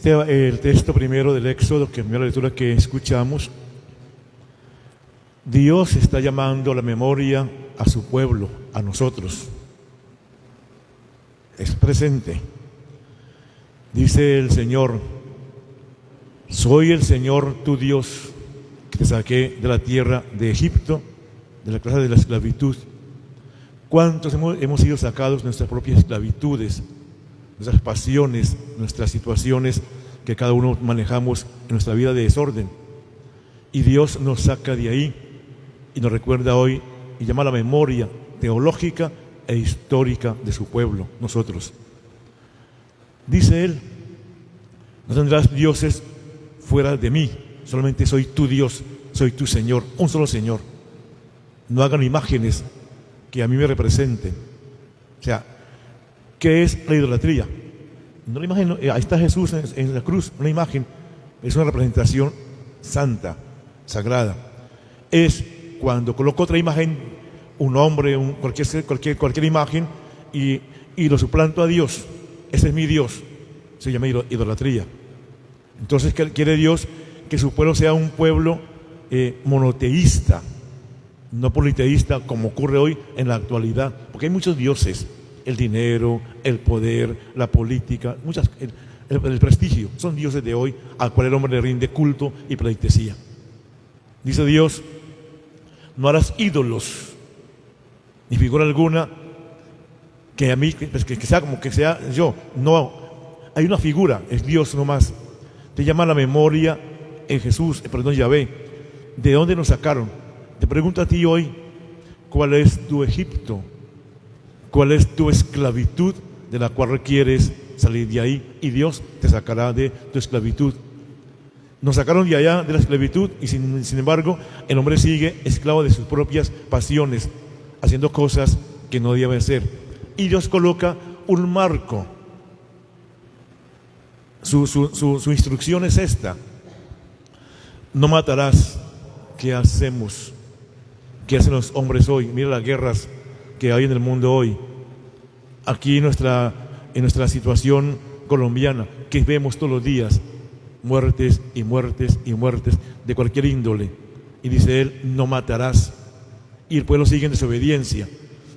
El texto primero del Éxodo, que es la lectura que escuchamos, Dios está llamando a la memoria a su pueblo, a nosotros. Es presente. Dice el Señor: soy el Señor tu Dios, que te saqué de la tierra de Egipto, de la casa de la esclavitud. ¿Cuántos hemos sido sacados de nuestras propias esclavitudes, nuestras pasiones, nuestras situaciones que cada uno manejamos en nuestra vida de desorden? Y Dios nos saca de ahí y nos recuerda hoy y llama a la memoria teológica e histórica de su pueblo, nosotros. Dice Él: no tendrás dioses fuera de mí, solamente soy tu Dios, soy tu Señor, un solo Señor. No hagan imágenes que a mí me representen. O sea, ¿qué es la idolatría? No la imagen, ahí está Jesús en la cruz, una imagen, es una representación santa, sagrada. Es cuando coloco otra imagen, un hombre, cualquier imagen, y lo suplanto a Dios. Ese es mi Dios, se llama idolatría. Entonces, quiere Dios que su pueblo sea un pueblo monoteísta, no politeísta, como ocurre hoy en la actualidad, porque hay muchos dioses: el dinero, el poder, la política, el prestigio, son dioses de hoy al cual el hombre le rinde culto y pleitesía. Dice Dios: no harás ídolos, ni figura alguna que a mí, que sea como que sea yo. No, hay una figura, es Dios nomás. Te llama a la memoria en Jesús, Yahvé. ¿De dónde nos sacaron? Te pregunto a ti hoy: ¿cuál es tu Egipto? ¿Cuál es tu esclavitud de la cual requieres salir de ahí? Y Dios te sacará de tu esclavitud. Nos sacaron de allá de la esclavitud y sin embargo el hombre sigue esclavo de sus propias pasiones, haciendo cosas que no debe hacer. Y Dios coloca un marco. Su instrucción es esta: no matarás. ¿Qué hacemos? ¿Qué hacen los hombres hoy? Mira las guerras que hay en el mundo hoy. Aquí en nuestra situación colombiana, que vemos todos los días: muertes y muertes y muertes de cualquier índole. Y dice Él: no matarás. Y el pueblo sigue en desobediencia.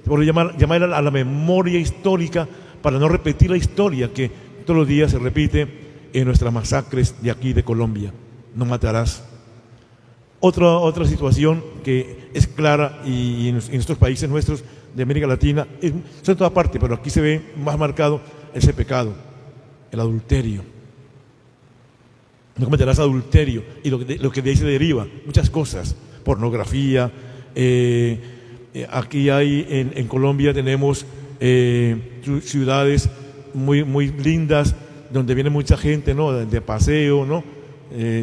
Por llamar a la memoria histórica, para no repetir la historia que todos los días se repite en nuestras masacres de aquí de Colombia. No matarás. Otra situación que es clara y en estos países nuestros de América Latina, son en toda parte, pero aquí se ve más marcado ese pecado: el adulterio. No cometerás adulterio, y lo que de ahí se deriva, muchas cosas: pornografía. Aquí hay en Colombia tenemos ciudades muy lindas donde viene mucha gente, ¿no?, de paseo, ¿no?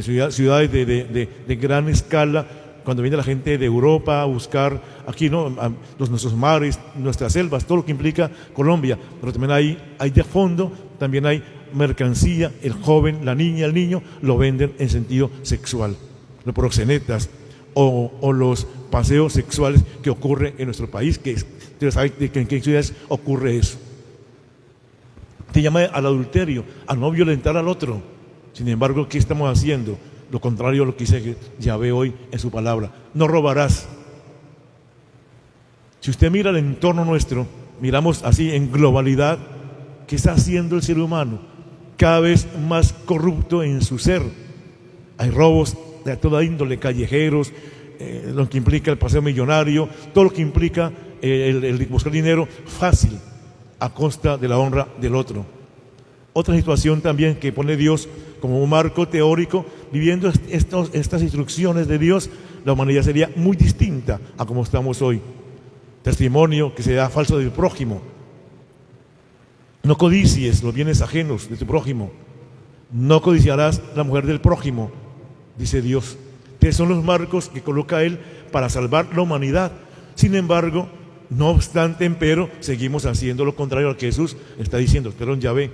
Ciudades de gran escala, cuando viene la gente de Europa a buscar aquí, ¿no?, nuestros mares, nuestras selvas, todo lo que implica Colombia. Pero también hay de fondo, también hay mercancía. El joven, la niña, el niño lo venden en sentido sexual, los proxenetas o los paseos sexuales que ocurren en nuestro país, que ustedes saben en qué ciudades ocurre eso. Te llama al adulterio, a no violentar al otro. Sin embargo, ¿qué estamos haciendo? Lo contrario a lo que dice Yahvé hoy en su palabra: no robarás. Si usted mira el entorno nuestro, miramos así en globalidad, ¿qué está haciendo el ser humano? Cada vez más corrupto en su ser. Hay robos de toda índole, callejeros, lo que implica el paseo millonario, todo lo que implica el buscar dinero fácil a costa de la honra del otro. Otra situación también que pone Dios como un marco teórico: viviendo estas instrucciones de Dios, la humanidad sería muy distinta a como estamos hoy. Testimonio que se da falso del prójimo. No codicies los bienes ajenos de tu prójimo. No codiciarás la mujer del prójimo, dice Dios. Que son los marcos que coloca Él para salvar la humanidad. Sin embargo, no obstante, empero, seguimos haciendo lo contrario a lo que Jesús está diciendo. Pero en Yahvé,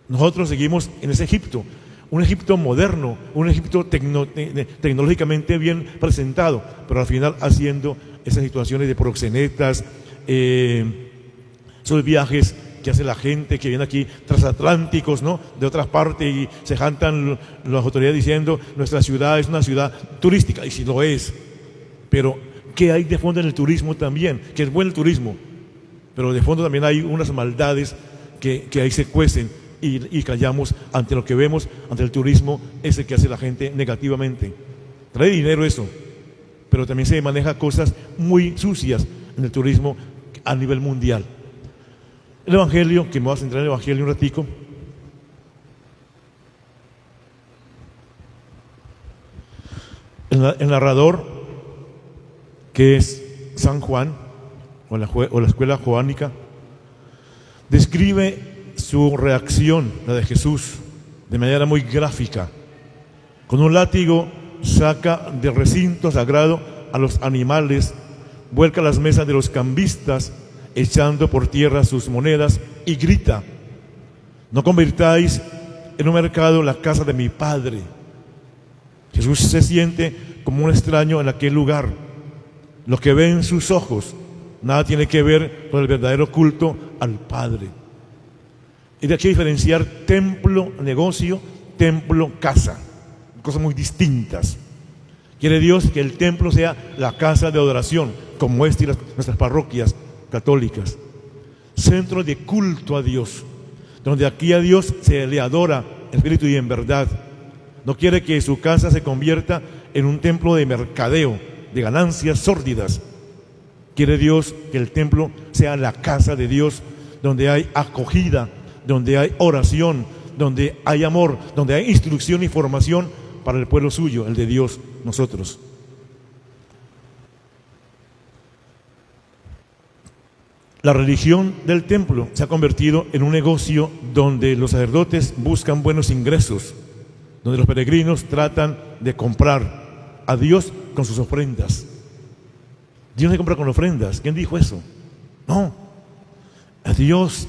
nosotros seguimos en ese Egipto, un Egipto moderno, un Egipto tecnológicamente bien presentado, pero al final haciendo esas situaciones de proxenetas, esos viajes que hace la gente que viene aquí, transatlánticos, ¿no?, de otras partes, y se jantan las autoridades diciendo nuestra ciudad es una ciudad turística, y sí lo es, pero ¿qué hay de fondo en el turismo también? Que es bueno el turismo, pero de fondo también hay unas maldades que ahí se cuecen, y callamos ante lo que vemos, ante el turismo ese que hace la gente negativamente. Trae dinero eso, pero también se maneja cosas muy sucias en el turismo a nivel mundial. El Evangelio, que me voy a centrar en el Evangelio un ratico. El narrador, que es San Juan, o la escuela joánica, describe su reacción, la de Jesús, de manera muy gráfica. Con un látigo saca del recinto sagrado a los animales, vuelca las mesas de los cambistas, echando por tierra sus monedas, y grita: no convirtáis en un mercado la casa de mi Padre. Jesús se siente como un extraño en aquel lugar. Lo que ve en sus ojos nada tiene que ver con el verdadero culto al Padre. Y de aquí diferenciar templo, negocio, templo, casa. Cosas muy distintas. Quiere Dios que el templo sea la casa de adoración, como y nuestras parroquias católicas. Centro de culto a Dios, donde aquí a Dios se le adora en espíritu y en verdad. No quiere que su casa se convierta en un templo de mercadeo, de ganancias sórdidas. Quiere Dios que el templo sea la casa de Dios, donde hay acogida, donde hay oración, donde hay amor, donde hay instrucción y formación para el pueblo suyo, el de Dios, nosotros. La religión del templo se ha convertido en un negocio donde los sacerdotes buscan buenos ingresos, donde los peregrinos tratan de comprar a Dios con sus ofrendas. Dios no se compra con ofrendas. ¿Quién dijo eso? No. A Dios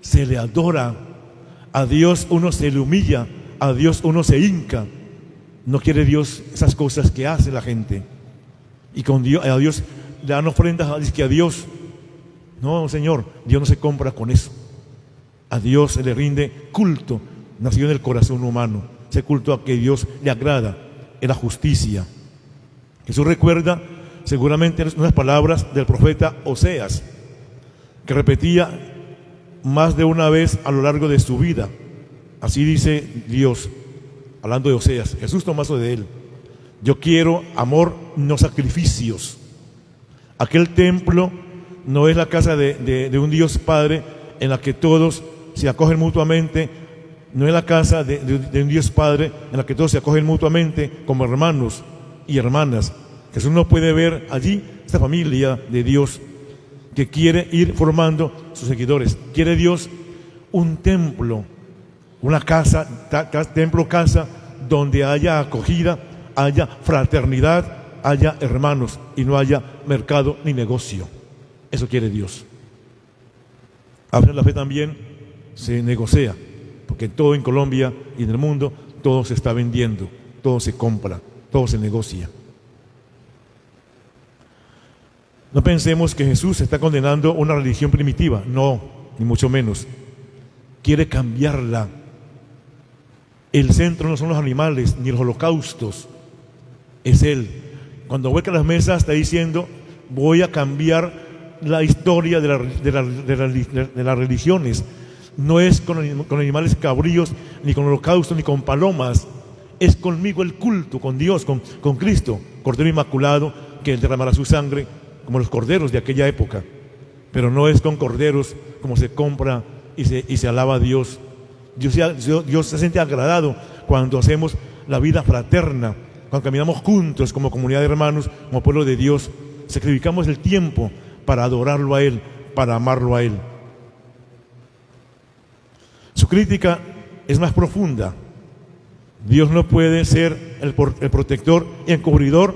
se le adora, a Dios uno se le humilla, a Dios uno se hinca. No quiere Dios esas cosas que hace la gente. Y con Dios, a Dios le dan ofrendas, dice que a Dios. No, Señor, Dios no se compra con eso. A Dios se le rinde culto, nacido en el corazón humano. Ese culto a que Dios le agrada, es la justicia. Jesús recuerda seguramente unas palabras del profeta Oseas, que repetía más de una vez a lo largo de su vida. Así dice Dios, hablando de Oseas. Jesús tomó eso de él: yo quiero amor, no sacrificios. Aquel templo no es la casa de un Dios Padre en la que todos se acogen mutuamente. No es la casa de un Dios Padre en la que todos se acogen mutuamente como hermanos y hermanas. Jesús no puede ver allí esta familia de Dios que quiere ir formando sus seguidores. Quiere Dios un templo, una casa, templo, casa, donde haya acogida, haya fraternidad, haya hermanos y no haya mercado ni negocio. Eso quiere Dios. A veces la fe también se negocia, porque todo en Colombia y en el mundo, todo se está vendiendo, todo se compra, todo se negocia. No pensemos que Jesús está condenando una religión primitiva, no, ni mucho menos. Quiere cambiarla. El centro no son los animales ni los holocaustos, es Él. Cuando vuelca las mesas está diciendo: voy a cambiar la historia de las religiones. No es con animales cabríos, ni con holocaustos, ni con palomas. Es conmigo el culto, con Dios, con Cristo, Cordero Inmaculado, que Él derramará su sangre, como los corderos de aquella época. Pero no es con corderos como se compra y se alaba a Dios. Dios se siente agradado cuando hacemos la vida fraterna, cuando caminamos juntos como comunidad de hermanos, como pueblo de Dios. Sacrificamos el tiempo para adorarlo a Él, para amarlo a Él. Su crítica es más profunda. Dios no puede ser el protector y encubridor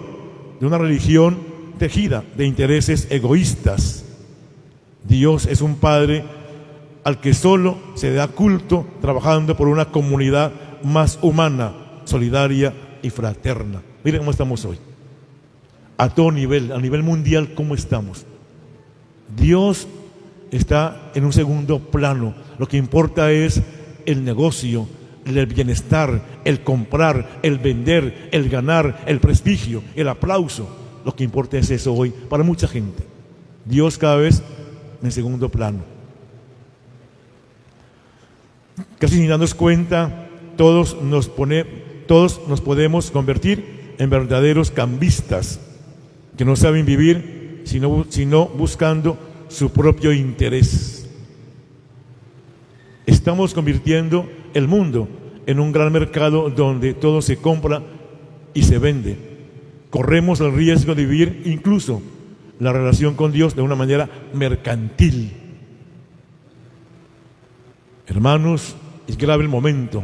de una religión tejida de intereses egoístas. Dios es un Padre al que solo se da culto trabajando por una comunidad más humana, solidaria y fraterna. Miren cómo estamos hoy. A todo nivel, a nivel mundial, ¿cómo estamos? Dios está en un segundo plano. Lo que importa es el negocio, el bienestar, el comprar, el vender, el ganar, el prestigio, el aplauso. Lo que importa es eso hoy para mucha gente. Dios cada vez en segundo plano. Casi sin darnos cuenta, todos nos podemos convertir en verdaderos cambistas que no saben vivir sino buscando su propio interés. Estamos convirtiendo el mundo en un gran mercado donde todo se compra y se vende. Corremos el riesgo de vivir incluso la relación con Dios de una manera mercantil. Hermanos, es grave el momento.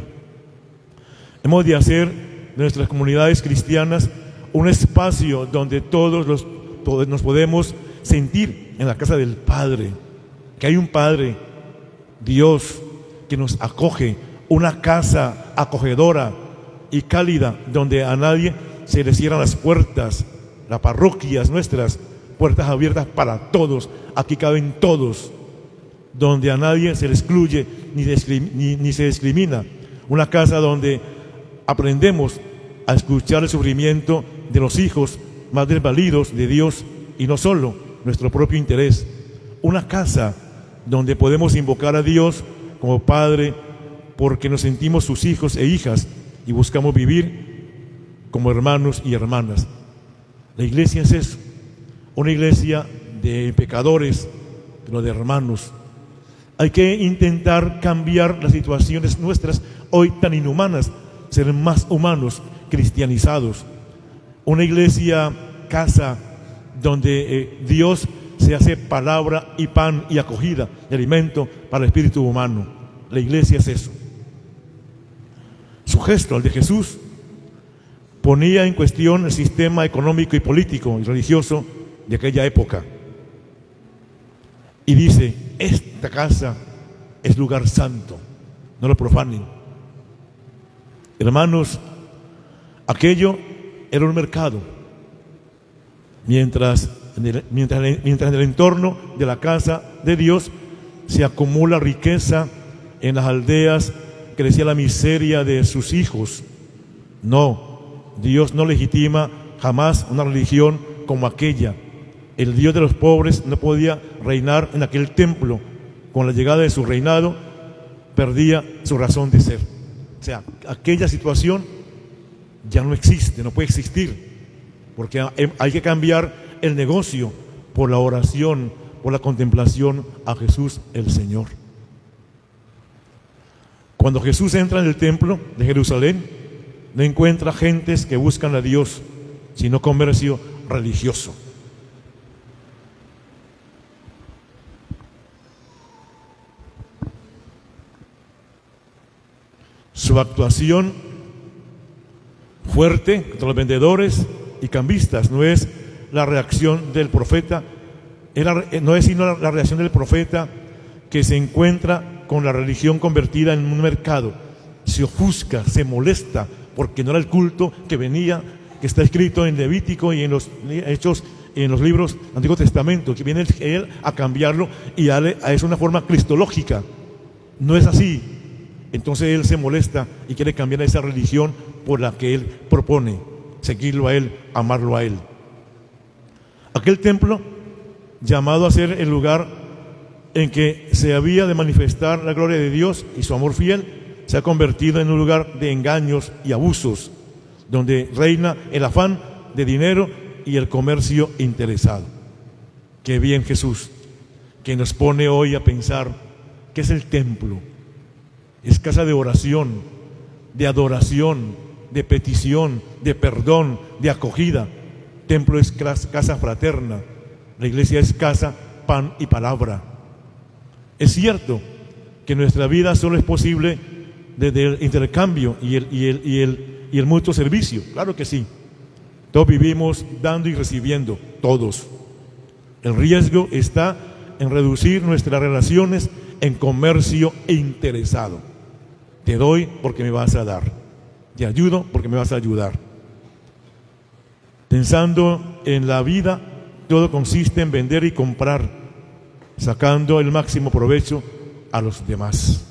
Hemos de hacer de nuestras comunidades cristianas un espacio donde todos nos podemos sentir en la casa del Padre, que hay un Padre, Dios, que nos acoge, una casa acogedora y cálida donde a nadie se le cierran las puertas. Las parroquias nuestras, puertas abiertas para todos, aquí caben todos, donde a nadie se le excluye ni se discrimina. Una casa donde aprendemos a escuchar el sufrimiento de los hijos más desvalidos de Dios y no solo nuestro propio interés. Una casa donde podemos invocar a Dios como Padre porque nos sentimos sus hijos e hijas y buscamos vivir como hermanos y hermanas. La iglesia es eso, una iglesia de pecadores, pero de hermanos. Hay que intentar cambiar las situaciones nuestras hoy tan inhumanas, ser más humanos, cristianizados. Una iglesia, casa, donde Dios se hace palabra y pan y acogida y alimento para el espíritu humano. La iglesia es eso. Su gesto, el de Jesús, ponía en cuestión el sistema económico y político y religioso de aquella época. Y dice, esta casa es lugar santo, no lo profanen. Hermanos, aquello era un mercado. Mientras en el entorno de la casa de Dios se acumula riqueza, en las aldeas crecía la miseria de sus hijos. No, Dios no legitima jamás una religión como aquella. El Dios de los pobres no podía reinar en aquel templo. Con la llegada de su reinado, perdía su razón de ser. O sea, aquella situación ya no existe, no puede existir, porque hay que cambiar el negocio por la oración, por la contemplación a Jesús el Señor. Cuando Jesús entra en el templo de Jerusalén, no encuentra gentes que buscan a Dios, sino comercio religioso. Su actuación fuerte contra los vendedores y cambistas no es la reacción del profeta, no es sino la reacción del profeta que se encuentra con la religión convertida en un mercado. Se ofusca, se molesta, porque no era el culto que venía, que está escrito en Levítico y en los Hechos, en los libros del Antiguo Testamento, que viene él a cambiarlo y darle a eso una forma cristológica. No es así. Entonces él se molesta y quiere cambiar esa religión por la que él propone, seguirlo a él, amarlo a él. Aquel templo, llamado a ser el lugar en que se había de manifestar la gloria de Dios y su amor fiel, se ha convertido en un lugar de engaños y abusos, donde reina el afán de dinero y el comercio interesado. Qué bien Jesús, que nos pone hoy a pensar qué es el templo. Es casa de oración, de adoración, de petición, de perdón, de acogida. Templo es casa fraterna. La iglesia es casa, pan y palabra. Es cierto que nuestra vida solo es posible desde el intercambio y el mutuo servicio. Claro que sí. Todos vivimos dando y recibiendo, todos. El riesgo está en reducir nuestras relaciones en comercio interesado. Te doy porque me vas a dar. Te ayudo porque me vas a ayudar. Pensando en la vida, todo consiste en vender y comprar. sacando el máximo provecho a los demás.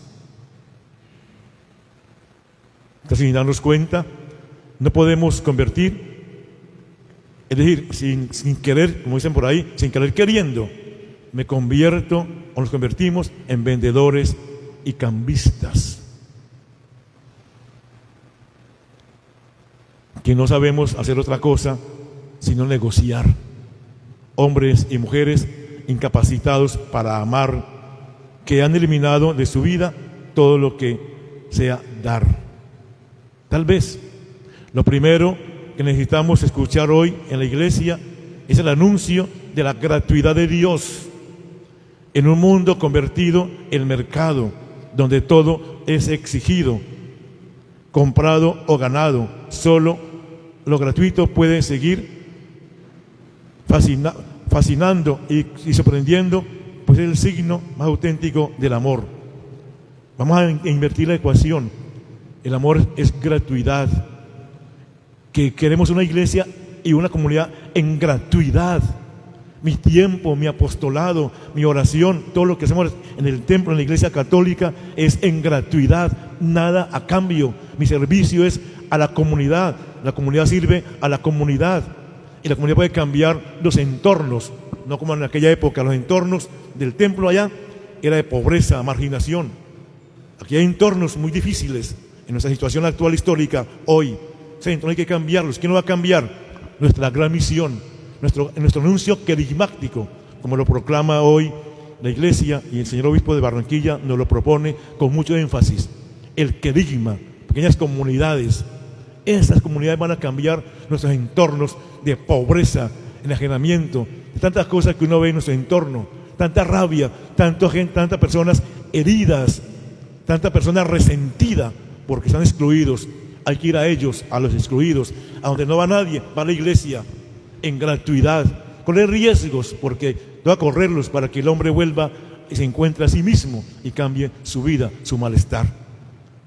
Entonces, sin darnos cuenta, no podemos convertir, es decir, sin querer, como dicen por ahí, sin querer queriendo, me convierto o nos convertimos en vendedores y cambistas, que no sabemos hacer otra cosa sino negociar. Hombres y mujeres incapacitados para amar, que han eliminado de su vida todo lo que sea dar. Tal vez lo primero que necesitamos escuchar hoy en la iglesia es el anuncio de la gratuidad de Dios en un mundo convertido en mercado, donde todo es exigido, comprado o ganado. Solo lo gratuito puede seguir fascinando y sorprendiendo, pues es el signo más auténtico del amor. Vamos a invertir la ecuación. El amor es gratuidad. Que queremos una iglesia y una comunidad en gratuidad. Mi tiempo, mi apostolado, mi oración, todo lo que hacemos en el templo, en la iglesia católica, es en gratuidad, nada a cambio. Mi servicio es a la comunidad. La comunidad sirve a la comunidad. Y la comunidad puede cambiar los entornos, no como en aquella época. Los entornos del templo allá era de pobreza, marginación. Aquí hay entornos muy difíciles en nuestra situación actual histórica hoy. Entonces hay que cambiarlos. ¿Quién lo va a cambiar? Nuestra gran misión, nuestro anuncio querigmático, como lo proclama hoy la iglesia, y el señor obispo de Barranquilla nos lo propone con mucho énfasis. El querigma, pequeñas comunidades. Esas comunidades van a cambiar nuestros entornos de pobreza, enajenamiento, de tantas cosas que uno ve en nuestro entorno, tanta rabia, tantas personas heridas, tanta persona resentida porque están excluidos. Hay que ir a ellos, a los excluidos, a donde no va nadie, va la iglesia en gratuidad, correr riesgos, porque va a correrlos para que el hombre vuelva y se encuentre a sí mismo y cambie su vida, su malestar.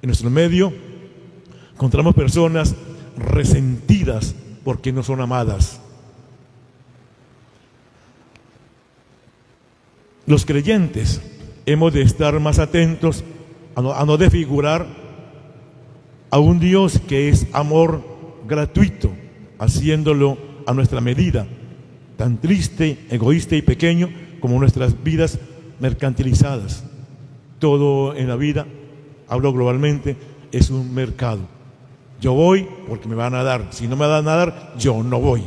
En nuestro medio encontramos personas resentidas porque no son amadas. Los creyentes hemos de estar más atentos a no desfigurar a un Dios que es amor gratuito, haciéndolo a nuestra medida, tan triste, egoísta y pequeño como nuestras vidas mercantilizadas. Todo en la vida, hablo globalmente, es un mercado. Yo voy porque me van a dar. Si no me dan a dar, yo no voy.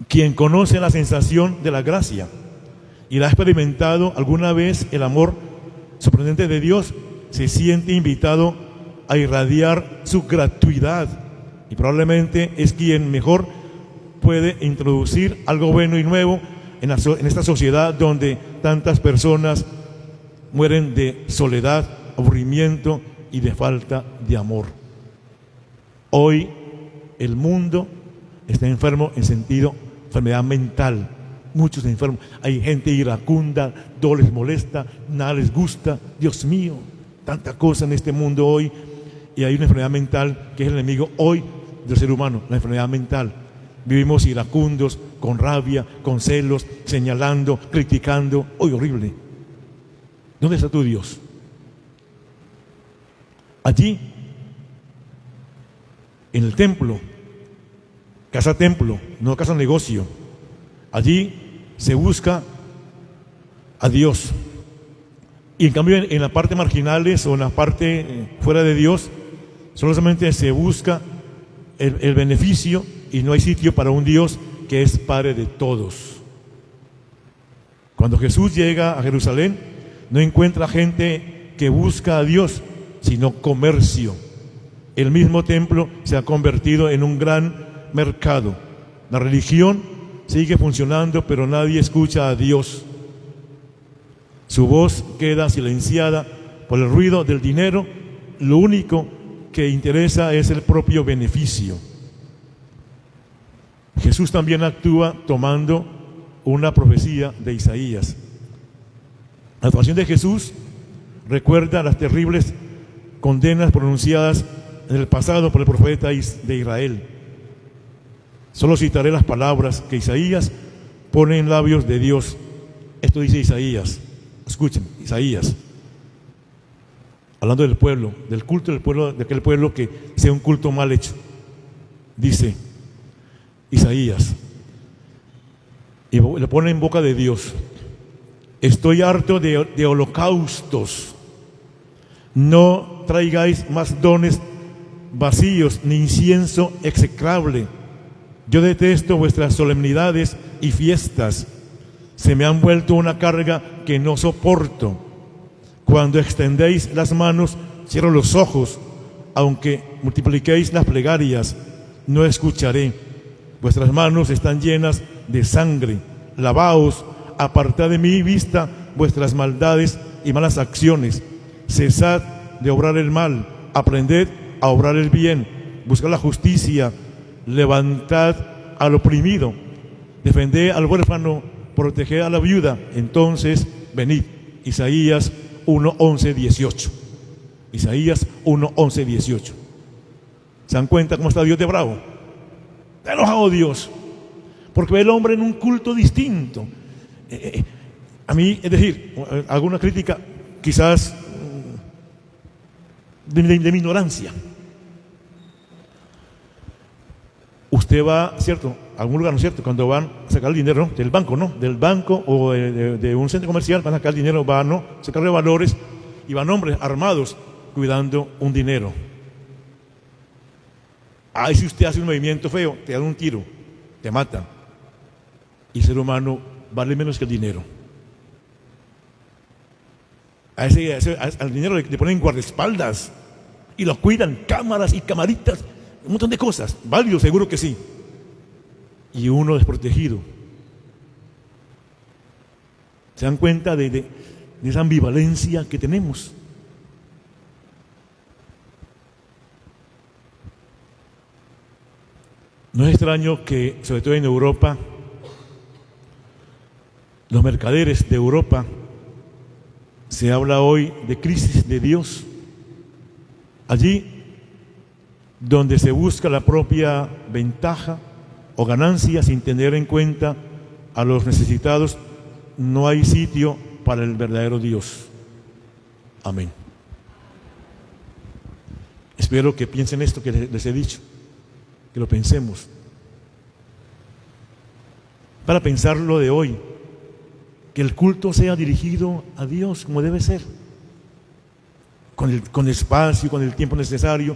Quien conoce la sensación de la gracia y la ha experimentado alguna vez el amor sorprendente de Dios, se siente invitado a irradiar su gratuidad, y probablemente es quien mejor puede introducir algo bueno y nuevo en esta sociedad donde tantas personas mueren de soledad, aburrimiento y de falta de amor. Hoy el mundo está enfermo en sentido enfermedad mental. Muchos enfermos, hay gente iracunda, todo les molesta, nada les gusta. Dios mío, tanta cosa en este mundo hoy, y hay una enfermedad mental que es el enemigo hoy del ser humano, la enfermedad mental. Vivimos iracundos, con rabia, con celos, señalando, criticando. Hoy horrible. ¿Dónde está tu Dios? Allí, en el templo, casa templo, no casa negocio. Allí se busca a Dios. Y en cambio en la parte marginales o en la parte fuera de Dios, solamente se busca el beneficio, y no hay sitio para un Dios que es Padre de todos. Cuando Jesús llega a Jerusalén, no encuentra gente que busca a Dios, sino comercio. El mismo templo se ha convertido en un gran mercado. La religión sigue funcionando, pero nadie escucha a Dios. Su voz queda silenciada por el ruido del dinero. Lo único que interesa es el propio beneficio. Jesús también actúa tomando una profecía de Isaías. La actuación de Jesús recuerda las terribles condenas pronunciadas en el pasado por el profeta de Israel. Solo citaré las palabras que Isaías pone en labios de Dios. Esto dice Isaías. Escuchen, Isaías, hablando del pueblo, del culto del pueblo, de aquel pueblo que sea un culto mal hecho. Dice Isaías, y le pone en boca de Dios: estoy harto de holocaustos. No traigáis más dones vacíos, ni incienso execrable. Yo detesto vuestras solemnidades y fiestas. Se me han vuelto una carga que no soporto. Cuando extendéis las manos, cierro los ojos. Aunque multipliquéis las plegarias, no escucharé. Vuestras manos están llenas de sangre. Lavaos, apartad de mi vista vuestras maldades y malas acciones. Cesad de obrar el mal, aprended a obrar el bien, buscad la justicia, levantad al oprimido, defended al huérfano, proteged a la viuda. Entonces venid. Isaías 1:11-18. Isaías 1:11-18. ¿Se dan cuenta cómo está Dios de bravo? Está enojado Dios, porque ve al hombre en un culto distinto. A mí, es decir, alguna crítica quizás de mi ignorancia. Usted va, ¿cierto?, a algún lugar, ¿no es cierto?, cuando van a sacar el dinero, ¿no?, del banco, ¿no?, del banco o de un centro comercial, van a sacar el dinero, van, ¿no?, sacar de valores, y van hombres armados cuidando un dinero. Ahí si usted hace un movimiento feo, te dan un tiro, te matan. Y el ser humano vale menos que el dinero. Al dinero le ponen guardaespaldas y lo cuidan, cámaras y camaritas, un montón de cosas, válido, seguro que sí. Y uno desprotegido. ¿Se dan cuenta de esa ambivalencia que tenemos? No es extraño que, sobre todo en Europa, los mercaderes de Europa, se habla hoy de crisis de Dios. Allí donde se busca la propia ventaja o ganancia sin tener en cuenta a los necesitados, no hay sitio para el verdadero Dios. Amén. Espero que piensen esto que les he dicho, que lo pensemos. Para pensar lo de hoy, que el culto sea dirigido a Dios como debe ser, con el espacio, con el tiempo necesario,